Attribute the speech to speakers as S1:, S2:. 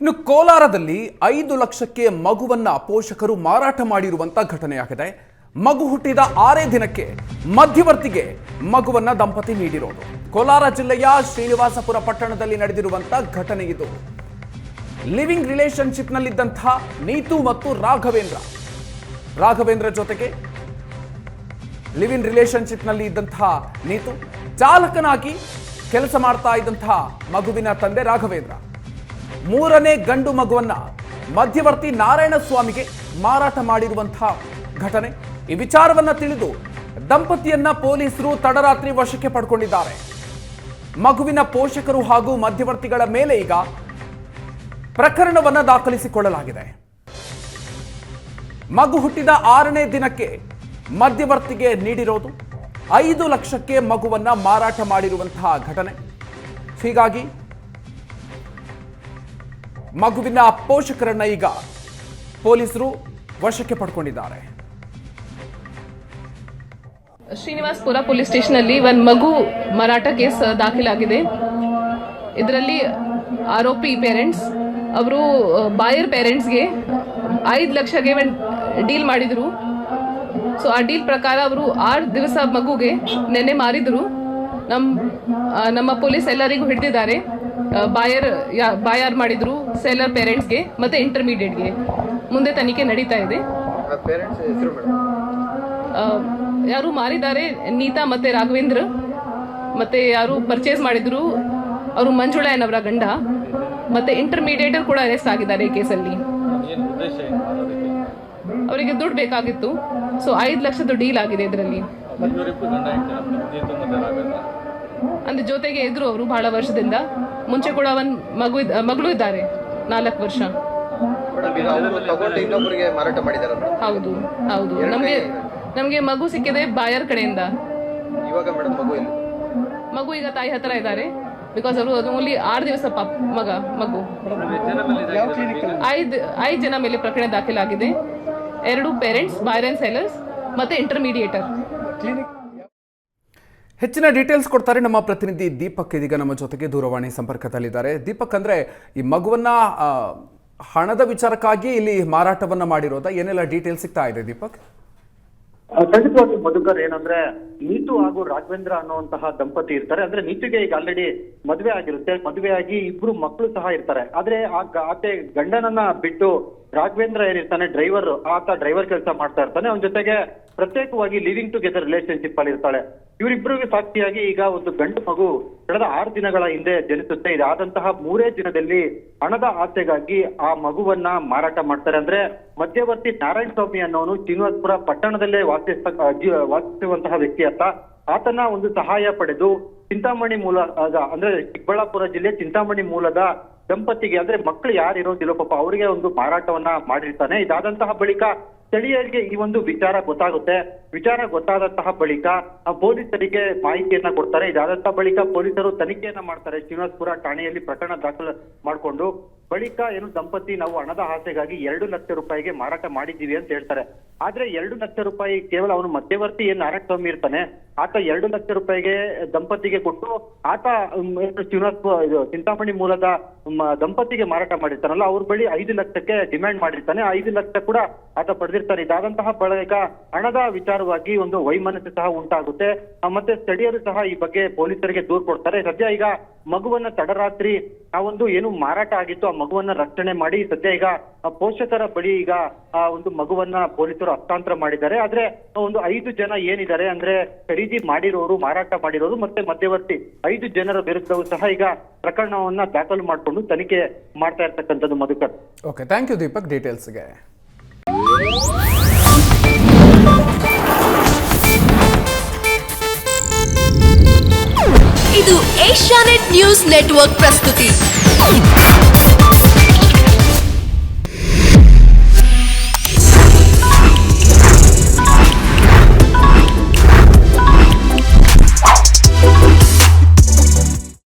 S1: ಇನ್ನು ಕೋಲಾರದಲ್ಲಿ 5 ಲಕ್ಷಕ್ಕೆ ಮಗುವನ್ನ ಪೋಷಕರು ಮಾರಾಟ ಮಾಡಿರುವಂತ ಘಟನೆಯಾಗಿದೆ. ಮಗು ಹುಟ್ಟಿದ 6 ದಿನಕ್ಕೆ ಮಧ್ಯವರ್ತಿಗೆ ಮಗುವನ್ನ ದಂಪತಿ ನೀಡಿರೋದು ಕೋಲಾರ ಜಿಲ್ಲೆಯ ಶ್ರೀನಿವಾಸಪುರ ಪಟ್ಟಣದಲ್ಲಿ ನಡೆದಿರುವಂತ ಘಟನೆ ಇದು. ಲಿವಿಂಗ್ ರಿಲೇಶನ್ಶಿಪ್ ನಲ್ಲಿದ್ದಂತಹ ನೀತು ಮತ್ತು ರಾಘವೇಂದ್ರ ಜೊತೆಗೆ ಲಿವಿಂಗ್ ರಿಲೇಶನ್ಶಿಪ್ ನಲ್ಲಿ ಇದ್ದಂತಹ ನೀತು ಚಾಲಕನಾಗಿ ಕೆಲಸ ಮಾಡ್ತಾ ಇದ್ದಂತಹ ಮಗುವಿನ ತಂದೆ ರಾಘವೇಂದ್ರ 3ನೇ ಗಂಡು ಮಗುವನ್ನ ಮಧ್ಯವರ್ತಿ ನಾರಾಯಣಸ್ವಾಮಿಗೆ ಮಾರಾಟ ಮಾಡಿರುವಂತಹ ಘಟನೆ. ಈ ವಿಚಾರವನ್ನ ತಿಳಿದು ದಂಪತಿಯನ್ನ ಪೊಲೀಸರು ತಡರಾತ್ರಿ ವಶಕ್ಕೆ ಪಡ್ಕೊಂಡಿದ್ದಾರೆ. ಮಗುವಿನ ಪೋಷಕರು ಹಾಗೂ ಮಧ್ಯವರ್ತಿಗಳ ಮೇಲೆ ಈಗ ಪ್ರಕರಣವನ್ನ ದಾಖಲಿಸಿಕೊಳ್ಳಲಾಗಿದೆ. ಮಗು ಹುಟ್ಟಿದ 6ನೇ ದಿನಕ್ಕೆ ಮಧ್ಯವರ್ತಿಗೆ ನೀಡಿರೋದು 5 ಲಕ್ಷಕ್ಕೆ ಮಗುವನ್ನ ಮಾರಾಟ ಮಾಡಿರುವಂತಹ ಘಟನೆ. ಹೀಗಾಗಿ ಮಗುವಿನ ಪೋಷಕರನ್ನ ಈಗ ಪೊಲೀಸರು ವಶಕ್ಕೆ ಪಡ್ಕೊಂಡಿದ್ದಾರೆ.
S2: ಶ್ರೀನಿವಾಸಪುರ ಪೊಲೀಸ್ ಸ್ಟೇಷನ್ ಅಲ್ಲಿ ಒಂದು ಮಗು ಮಾರಾಟ ಕೇಸ್ ದಾಖಲಾಗಿದೆ. ಇದರಲ್ಲಿ ಆರೋಪಿ ಪೇರೆಂಟ್ಸ್ ಅವರು ಬಾಯರ್ ಪೇರೆಂಟ್ಸ್ಗೆ 5 ಲಕ್ಷಗೆ ಡೀಲ್ ಮಾಡಿದ್ರು. ಸೊ ಆ ಡೀಲ್ ಪ್ರಕಾರ ಅವರು 6 ದಿವಸ ಮಗುಗೆ ನೆನ್ನೆ ಮಾರಿದ್ರು. ನಮ್ಮ ಪೊಲೀಸ್ ಎಲ್ಲರಿಗೂ ಹಿಡಿದಿದ್ದಾರೆ. ಬಾಯರ್ ಮಾಡಿದ್ರು ಸೆಲ್ಲರ್ ಪೇರೆಂಟ್ಸ್ಗೆ ಮತ್ತೆ ಇಂಟರ್ಮೀಡಿಯೇಟ್ಗೆ. ಮುಂದೆ ತನಿಖೆ ನಡೀತಾ ಇದೆ. ಯಾರು ಮಾರಿದ್ದಾರೆ ನೀತಾ ಮತ್ತೆ ರಾಘವೇಂದ್ರ, ಮತ್ತೆ ಯಾರು ಪರ್ಚೇಸ್ ಮಾಡಿದ್ರು ಅವರು ಮಂಜುಳಯ್ಯನವರ ಗಂಡ, ಮತ್ತೆ ಇಂಟರ್ಮೀಡಿಯೇಟರ್ ಕೂಡ ಅರೆಸ್ಟ್ ಆಗಿದ್ದಾರೆ ಈ ಕೇಸಲ್ಲಿ. ಅವರಿಗೆ ದುಡ್ಡು ಬೇಕಾಗಿತ್ತು. ಸೊ 5 ಲಕ್ಷದ ಡೀಲ್ ಆಗಿದೆ ಇದರಲ್ಲಿ. ಅಂದ್ರೆ ಜೊತೆಗೆ ಇದ್ರು ಅವರು ಬಹಳ ವರ್ಷದಿಂದ. ಮುಂಚೆ ಕೂಡ ಒಂದು ಮಗಳು ಇದ್ದಾರೆ 4 ವರ್ಷ. ಹೌದು ಹೌದು. ನಮ್ಗೆ ಮಗು ಸಿಕ್ಕಿದೆ ಬಾಯರ್ ಕಡೆಯಿಂದ. ಮಗು ಈಗ ತಾಯಿ ಹತ್ರ ಇದ್ದಾರೆ. ಬಿಕಾಸ್ ಅವರು ಅದು ಓನ್ಲಿ 6 ದಿವಸ ಮಗು. 5 ಜನ ಮೇಲೆ ಪ್ರಕರಣ ದಾಖಲಾಗಿದೆ. 2 ಪೇರೆಂಟ್ಸ್, ಬಾಯರ್ ಅಂಡ್ ಸೆಲ್ಲರ್ಸ್ ಮತ್ತೆ ಇಂಟರ್ಮೀಡಿಯೇಟರ್.
S1: ಹೆಚ್ಚಿನ ಡೀಟೇಲ್ಸ್ ಕೊಡ್ತಾರೆ ನಮ್ಮ ಪ್ರತಿನಿಧಿ ದೀಪಕ್. ಇದೀಗ ನಮ್ಮ ಜೊತೆಗೆ ದೂರವಾಣಿ ಸಂಪರ್ಕದಲ್ಲಿದ್ದಾರೆ. ದೀಪಕ್, ಅಂದ್ರೆ ಈ ಮಗುವನ್ನ ಹಣದ ವಿಚಾರಕ್ಕಾಗಿ ಇಲ್ಲಿ ಮಾರಾಟವನ್ನ ಮಾಡಿರೋದ, ಏನೆಲ್ಲ ಡೀಟೇಲ್ಸ್ ಸಿಗ್ತಾ ಇದೆ ದೀಪಕ್?
S3: ಖಂಡಿತವಾಗಿ ಮಧುಕರ್, ಏನಂದ್ರೆ ನೀತು ಹಾಗೂ ರಾಘವೇಂದ್ರ ಅನ್ನುವಂತಹ ದಂಪತಿ ಇರ್ತಾರೆ. ಅಂದ್ರೆ ನೀತಿಗೆ ಈಗ ಆಲ್ರೆಡಿ ಮದುವೆ ಆಗಿರುತ್ತೆ. ಮದುವೆಯಾಗಿ 2 ಮಕ್ಕಳು ಸಹ ಇರ್ತಾರೆ. ಆದ್ರೆ ಆಕೆ ಗಂಡನನ್ನ ಬಿಟ್ಟು ರಾಘವೇಂದ್ರ ಏನಿರ್ತಾನೆ ಡ್ರೈವರ್, ಆತ ಡ್ರೈವರ್ ಕೆಲಸ ಮಾಡ್ತಾ ಇರ್ತಾನೆ. ಅವನ ಜೊತೆಗೆ ಪ್ರತ್ಯೇಕವಾಗಿ ಲಿವಿಂಗ್ ಟುಗೆದರ್ ರಿಲೇಶನ್ಶಿಪ್ ಅಲ್ಲಿ ಇರ್ತಾಳೆ. ಇವರಿಬ್ಬರಿಗೆ ಸಾಕ್ಷಿಯಾಗಿ ಈಗ ಒಂದು ಗಂಡು ಮಗು ಕಳೆದ 6 ದಿನಗಳ ಹಿಂದೆ ಜನಿಸುತ್ತೆ. ಇದಾದಂತಹ 3 ದಿನದಲ್ಲಿ ಹಣದ ಆಸೆಗಾಗಿ ಆ ಮಗುವನ್ನ ಮಾರಾಟ ಮಾಡ್ತಾರೆ. ಅಂದ್ರೆ ಮಧ್ಯವರ್ತಿ ನಾರಾಯಣಸ್ವಾಮಿ ಅನ್ನೋನು ಶ್ರೀನಿವಾಸಪುರ ಪಟ್ಟಣದಲ್ಲೇ ವಾಸಿಸುವಂತಹ ವ್ಯಕ್ತಿ ಆತನ ಒಂದು ಸಹಾಯ ಪಡೆದು ಚಿಂತಾಮಣಿ ಅಂದ್ರೆ ಚಿಕ್ಕಬಳ್ಳಾಪುರ ಜಿಲ್ಲೆ ಚಿಂತಾಮಣಿ ಮೂಲದ ದಂಪತಿಗೆ, ಅಂದ್ರೆ ಮಕ್ಕಳು ಯಾರು ಇರೋದಿಲ್ಲ ಪಾಪ, ಅವರಿಗೆ ಒಂದು ಮಾರಾಟವನ್ನ ಮಾಡಿರ್ತಾನೆ. ಇದಾದಂತಹ ಬಳಿಕ ಸ್ಥಳೀಯರಿಗೆ ಈ ಒಂದು ವಿಚಾರ ಗೊತ್ತಾಗುತ್ತೆ. ವಿಚಾರ ಗೊತ್ತಾದಂತಹ ಬಳಿಕ ಪೊಲೀಸರಿಗೆ ಮಾಹಿತಿಯನ್ನ ಕೊಡ್ತಾರೆ. ಇದಾದಂತಹ ಬಳಿಕ ಪೊಲೀಸರು ತನಿಖೆಯನ್ನ ಮಾಡ್ತಾರೆ. ಶ್ರೀನಿವಾಸಪುರ ಠಾಣೆಯಲ್ಲಿ ಪ್ರಕರಣ ದಾಖಲು ಮಾಡಿಕೊಂಡು ಬಳಿಕ ಏನು ದಂಪತಿ ನಾವು ಹಣದ ಆಸೆಗಾಗಿ 2 ಲಕ್ಷ ರೂಪಾಯಿಗೆ ಮಾರಾಟ ಮಾಡಿದ್ದೀವಿ ಅಂತ ಹೇಳ್ತಾರೆ. ಆದ್ರೆ 2 ಲಕ್ಷ ರೂಪಾಯಿ ಕೇವಲ ಅವನು ಮಧ್ಯವರ್ತಿ ಏನ್ ನಾರಾಯಣಸ್ವಾಮಿ ಇರ್ತಾನೆ, ಆತ 2 ಲಕ್ಷ ರೂಪಾಯಿಗೆ ದಂಪತಿಗೆ ಕೊಟ್ಟು ಆತ ಚಿಂತಾಮಣಿ ಮೂಲದ ದಂಪತಿಗೆ ಮಾರಾಟ ಮಾಡಿರ್ತಾನಲ್ಲ, ಅವ್ರ ಬಳಿ 5 ಲಕ್ಷಕ್ಕೆ ಡಿಮ್ಯಾಂಡ್ ಮಾಡಿರ್ತಾನೆ. 5 ಲಕ್ಷ ಕೂಡ ಆತ ಪಡೆದಿರ್ತಾರೆ. ಇದಾದಂತಹ ಬಳಿಕ ಹಣದ ವಿಚಾರವಾಗಿ ಒಂದು ವೈಮನಸ್ಸು ಸಹ ಉಂಟಾಗುತ್ತೆ. ಮತ್ತೆ ಸ್ಥಳೀಯರು ಸಹ ಈ ಬಗ್ಗೆ ಪೊಲೀಸರಿಗೆ ದೂರು ಕೊಡ್ತಾರೆ. ಸದ್ಯ ಈಗ ಮಗುವನ್ನ ತಡರಾತ್ರಿ ಆ ಒಂದು ಏನು ಮಾರಾಟ ಆಗಿತ್ತು ಆ ಮಗುವನ್ನ ರಕ್ಷಣೆ ಮಾಡಿ ಸದ್ಯ ಈಗ ಪೋಷಕರ ಬಳಿ ಈಗ ಆ ಒಂದು ಮಗುವನ್ನ ಪೊಲೀಸರು ಹಸ್ತಾಂತರ ಮಾಡಿದ್ದಾರೆ. ಆದ್ರೆ ಒಂದು 5 ಜನ ಏನಿದ್ದಾರೆ ಅಂದ್ರೆ ಖರೀದಿ ಮಾಡಿರೋರು, ಮಾರಾಟ ಮಾಡಿರೋರು ಮತ್ತೆ ಮಧ್ಯವರ್ತಿ 5 ಜನರ ವಿರುದ್ಧವೂ ಸಹ ಈಗ ಪ್ರಕರಣವನ್ನ ದಾಖಲು ಮಾಡಿಕೊಂಡು ತನಿಖೆ ಮಾಡ್ತಾ ಇರ್ತಕ್ಕಂಥದ್ದು Madhukar.
S1: Okay, thank you Deepak ಡೀಟೇಲ್ಸ್ಗೆ.
S4: ಇದು ಏಷ್ಯಾನೆಟ್ ನ್ಯೂಸ್ ನೆಟ್ವರ್ಕ್ ಪ್ರಸ್ತುತಿ.